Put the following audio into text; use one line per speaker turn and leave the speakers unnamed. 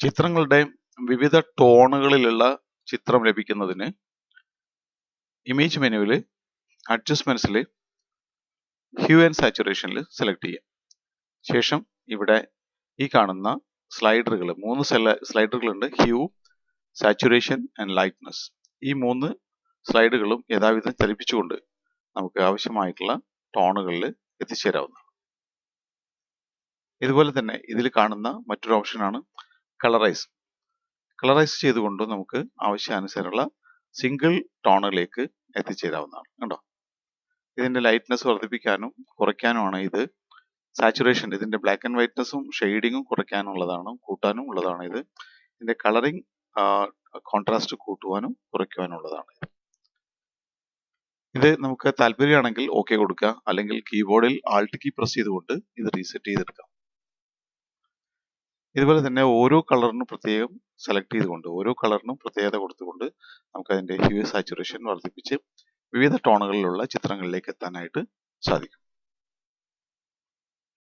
ചിത്രങ്ങളുടെ വിവിധ ടോണുകളിലുള്ള ചിത്രം ലഭിക്കുന്നതിന് ഇമേജ് മെനുവിൽ അഡ്ജസ്റ്റ്മെന്റ്സിൽ ഹ്യൂ ആൻഡ് സാച്ചുറേഷനിൽ സെലക്ട് ചെയ്യാം. ശേഷം ഇവിടെ ഈ കാണുന്ന സ്ലൈഡറുകൾ, 3 സ്ലൈഡറുകളുണ്ട്. Hue, saturation and lightness. ഈ 3 സ്ലൈഡുകളും യഥാവിധം ചലിപ്പിച്ചുകൊണ്ട് നമുക്ക് ആവശ്യമായിട്ടുള്ള ടോണുകളിൽ എത്തിച്ചേരാവുന്നതാണ്. ഇതുപോലെ തന്നെ ഇതിൽ കാണുന്ന മറ്റൊരു ഓപ്ഷനാണ് കളറൈസ്. കളറൈസ് ചെയ്തുകൊണ്ട് നമുക്ക് ആവശ്യാനുസരണമുള്ള സിംഗിൾ ടോണിലേക്ക് എത്തിച്ചേരാവുന്നതാണ്. കണ്ടോ, ഇതിന്റെ ലൈറ്റ്നസ് വർദ്ധിപ്പിക്കാനും കുറയ്ക്കാനുമാണ് ഇത്. സാച്ചുറേഷൻ, ഇതിന്റെ ബ്ലാക്ക് ആൻഡ് വൈറ്റ്നസും ഷെയ്ഡിങ്ങും കുറയ്ക്കാനുള്ളതാണ്, കൂട്ടാനും ഉള്ളതാണ് ഇത്. ഇതിന്റെ കളറിംഗ് കോൺട്രാസ്റ്റ് കൂട്ടുവാനും കുറയ്ക്കുവാനുള്ളതാണ്. ഇത് നമുക്ക് താല്പര്യമാണെങ്കിൽ ഓക്കെ കൊടുക്കുക, അല്ലെങ്കിൽ കീബോർഡിൽ ആൾട്ട് കീ പ്രസ് ചെയ്തുകൊണ്ട് ഇത് റീസെറ്റ് ചെയ്തെടുക്കാം. ഇതുപോലെ തന്നെ ഓരോ കളറിനും പ്രത്യേകം സെലക്ട് ചെയ്തുകൊണ്ട്, ഓരോ കളറിനും പ്രത്യേകത കൊടുത്തുകൊണ്ട് നമുക്ക് അതിന്റെ ഹ്യൂ സാച്ചുറേഷൻ വർദ്ധിപ്പിച്ച് വിവിധ ടോണുകളിലുള്ള ചിത്രങ്ങളിലേക്ക് എത്താനായിട്ട് സാധിക്കും.